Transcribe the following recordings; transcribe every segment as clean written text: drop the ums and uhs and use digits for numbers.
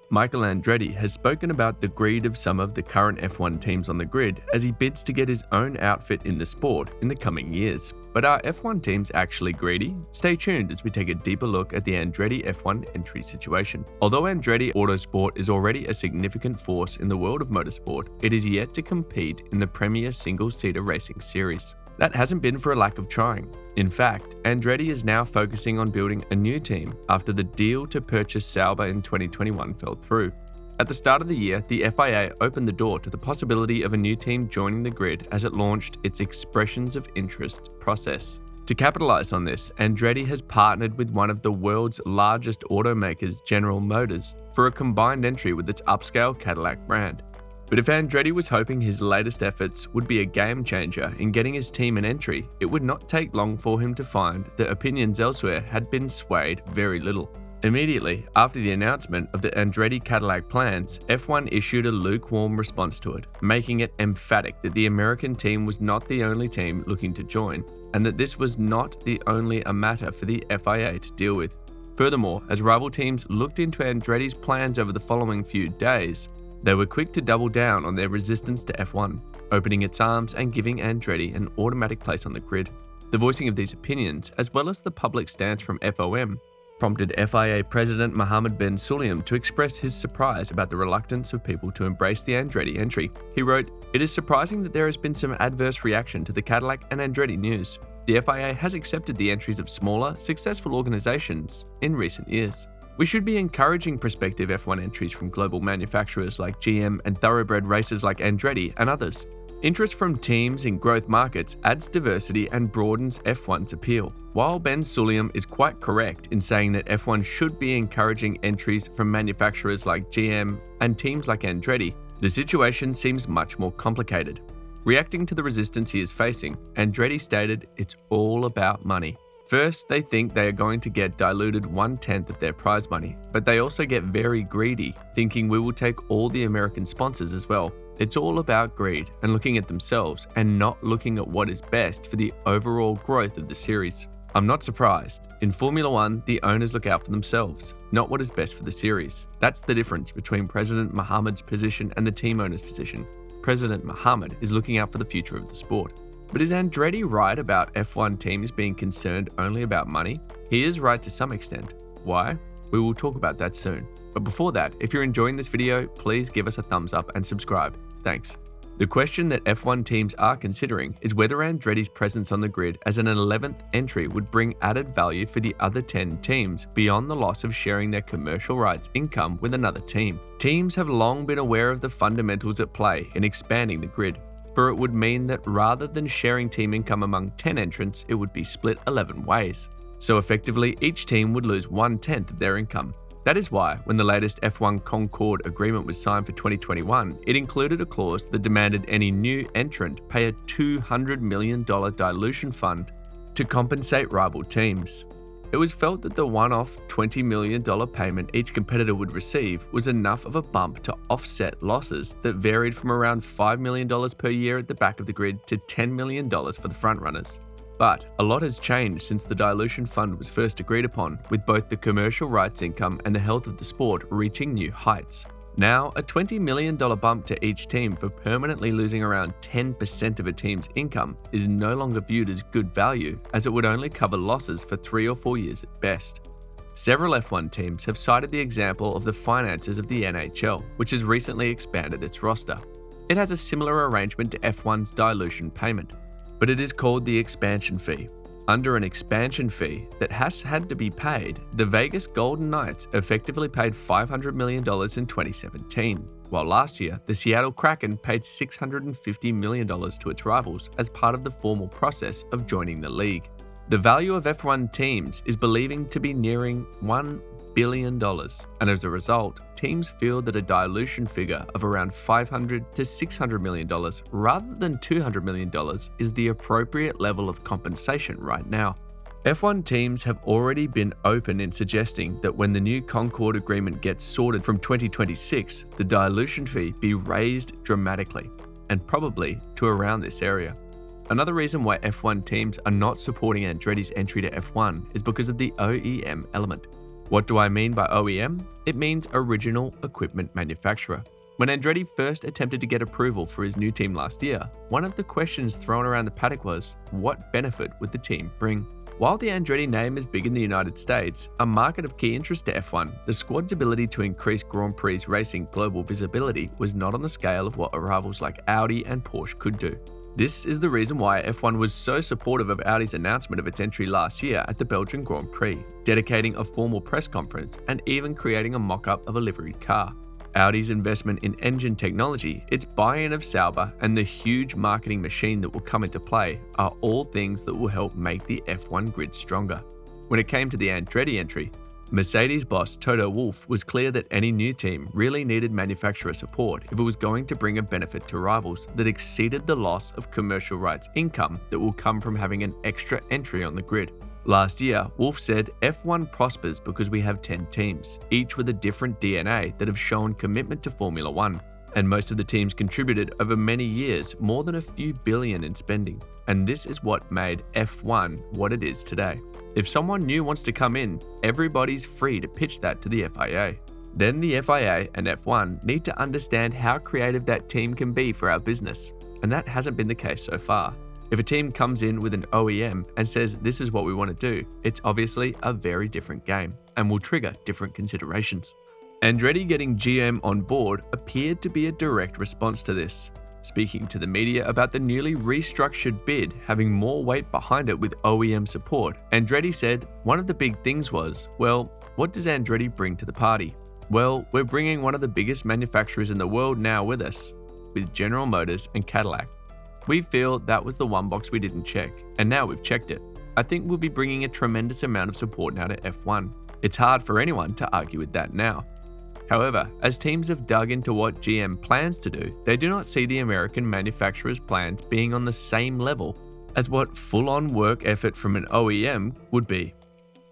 Michael Andretti has spoken about the greed of some of the current F1 teams on the grid as he bids to get his own outfit in the sport in the coming years. But are F1 teams actually greedy? Stay tuned as we take a deeper look at the Andretti F1 entry situation. Although Andretti Autosport is already a significant force in the world of motorsport, it is yet to compete in the premier single-seater racing series. That hasn't been for a lack of trying. In fact, Andretti is now focusing on building a new team after the deal to purchase Sauber in 2021 fell through. At the start of the year, the FIA opened the door to the possibility of a new team joining the grid as it launched its Expressions of Interest process. To capitalize on this, Andretti has partnered with one of the world's largest automakers, General Motors, for a combined entry with its upscale Cadillac brand. But if Andretti was hoping his latest efforts would be a game changer in getting his team an entry, it would not take long for him to find that opinions elsewhere had been swayed very little. Immediately after the announcement of the Andretti Cadillac plans, F1 issued a lukewarm response to it, making it emphatic that the American team was not the only team looking to join, and that this was not the only a matter for the FIA to deal with. Furthermore, as rival teams looked into Andretti's plans over the following few days, they were quick to double down on their resistance to F1, opening its arms and giving Andretti an automatic place on the grid. The voicing of these opinions, as well as the public stance from FOM, prompted FIA President Mohammed bin Sulayem to express his surprise about the reluctance of people to embrace the Andretti entry. He wrote, "It is surprising that there has been some adverse reaction to the Cadillac and Andretti news. The FIA has accepted the entries of smaller, successful organizations in recent years. We should be encouraging prospective F1 entries from global manufacturers like GM and thoroughbred racers like Andretti and others. Interest from teams in growth markets adds diversity and broadens F1's appeal." While Ben Sulayem is quite correct in saying that F1 should be encouraging entries from manufacturers like GM and teams like Andretti, the situation seems much more complicated. Reacting to the resistance he is facing, Andretti stated it's all about money. First, they think they are going to get diluted 1/10 of their prize money, but they also get very greedy, thinking we will take all the American sponsors as well. It's all about greed and looking at themselves and not looking at what is best for the overall growth of the series. I'm not surprised. In Formula One, the owners look out for themselves, not what is best for the series. That's the difference between President Mohammed's position and the team owner's position. President Mohammed is looking out for the future of the sport. But is Andretti right about F1 teams being concerned only about money? He is right to some extent. Why? We will talk about that soon. But before that, if you're enjoying this video, please give us a thumbs up and subscribe. Thanks. The question that F1 teams are considering is whether Andretti's presence on the grid as an 11th entry would bring added value for the other 10 teams beyond the loss of sharing their commercial rights income with another team. Teams have long been aware of the fundamentals at play in expanding the grid, for it would mean that rather than sharing team income among 10 entrants, it would be split 11 ways. So effectively, each team would lose 1/10 of their income. That is why, when the latest F1 Concord agreement was signed for 2021, it included a clause that demanded any new entrant pay a $200 million dilution fund to compensate rival teams. It was felt that the one-off $20 million payment each competitor would receive was enough of a bump to offset losses that varied from around $5 million per year at the back of the grid to $10 million for the frontrunners. But a lot has changed since the dilution fund was first agreed upon, with both the commercial rights income and the health of the sport reaching new heights. Now, a $20 million bump to each team for permanently losing around 10% of a team's income is no longer viewed as good value, as it would only cover losses for 3 or 4 years at best. Several F1 teams have cited the example of the finances of the NHL, which has recently expanded its roster. It has a similar arrangement to F1's dilution payment, but it is called the expansion fee. Under an expansion fee that has had to be paid, the Vegas Golden Knights effectively paid $500 million in 2017, while last year, the Seattle Kraken paid $650 million to its rivals as part of the formal process of joining the league. The value of F1 teams is believing to be nearing $1 billion, and as a result, teams feel that a dilution figure of around $500 to $600 million rather than $200 million is the appropriate level of compensation right now. F1 teams have already been open in suggesting that when the new Concord agreement gets sorted from 2026, the dilution fee be raised dramatically, and probably to around this area. Another reason why F1 teams are not supporting Andretti's entry to F1 is because of the OEM element. What do I mean by OEM? It means original equipment manufacturer. When Andretti first attempted to get approval for his new team last year, one of the questions thrown around the paddock was, what benefit would the team bring? While the Andretti name is big in the United States, a market of key interest to F1, the squad's ability to increase Grand Prix racing global visibility was not on the scale of what rivals like Audi and Porsche could do. This is the reason why F1 was so supportive of Audi's announcement of its entry last year at the Belgian Grand Prix, dedicating a formal press conference and even creating a mock-up of a liveried car. Audi's investment in engine technology, its buy-in of Sauber, and the huge marketing machine that will come into play are all things that will help make the F1 grid stronger. When it came to the Andretti entry, Mercedes boss Toto Wolff was clear that any new team really needed manufacturer support if it was going to bring a benefit to rivals that exceeded the loss of commercial rights income that will come from having an extra entry on the grid. Last year, Wolff said, F1 prospers because we have 10 teams, each with a different DNA that have shown commitment to Formula One. And most of the teams contributed over many years, more than a few billion in spending. And this is what made F1 what it is today. If someone new wants to come in, everybody's free to pitch that to the FIA. Then the FIA and F1 need to understand how creative that team can be for our business. And that hasn't been the case so far. If a team comes in with an OEM and says this is what we want to do, it's obviously a very different game and will trigger different considerations. Andretti getting GM on board appeared to be a direct response to this. Speaking to the media about the newly restructured bid having more weight behind it with OEM support, Andretti said one of the big things was, well, what does Andretti bring to the party? Well, we're bringing one of the biggest manufacturers in the world now with us, with General Motors and Cadillac. We feel that was the one box we didn't check, and now we've checked it. I think we'll be bringing a tremendous amount of support now to F1. It's hard for anyone to argue with that now. However, as teams have dug into what GM plans to do, they do not see the American manufacturer's plans being on the same level as what full-on work effort from an OEM would be.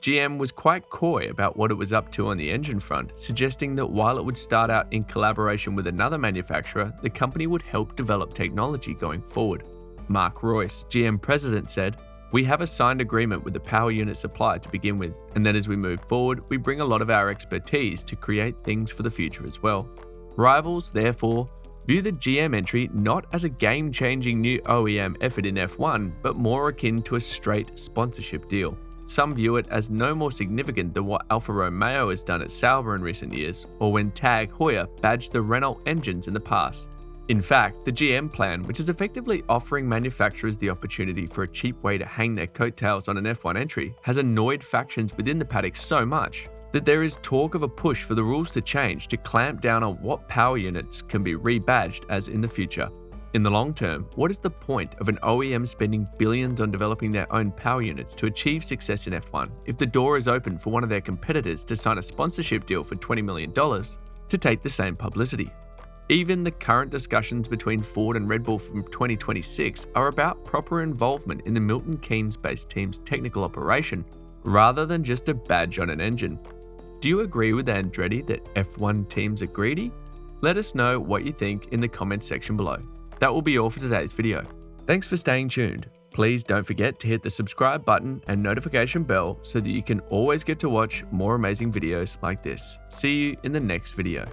GM was quite coy about what it was up to on the engine front, suggesting that while it would start out in collaboration with another manufacturer, the company would help develop technology going forward. Mark Royce, GM president, said, "We have a signed agreement with the power unit supplier to begin with, and then as we move forward, we bring a lot of our expertise to create things for the future as well." Rivals, therefore, view the GM entry not as a game-changing new OEM effort in F1, but more akin to a straight sponsorship deal. Some view it as no more significant than what Alfa Romeo has done at Sauber in recent years, or when Tag Heuer badged the Renault engines in the past. In fact, the GM plan, which is effectively offering manufacturers the opportunity for a cheap way to hang their coattails on an F1 entry, has annoyed factions within the paddock so much that there is talk of a push for the rules to change to clamp down on what power units can be rebadged as in the future. In the long term, what is the point of an OEM spending billions on developing their own power units to achieve success in F1 if the door is open for one of their competitors to sign a sponsorship deal for $20 million to take the same publicity? Even the current discussions between Ford and Red Bull from 2026 are about proper involvement in the Milton Keynes-based team's technical operation, rather than just a badge on an engine. Do you agree with Andretti that F1 teams are greedy? Let us know what you think in the comments section below. That will be all for today's video. Thanks for staying tuned. Please don't forget to hit the subscribe button and notification bell so that you can always get to watch more amazing videos like this. See you in the next video.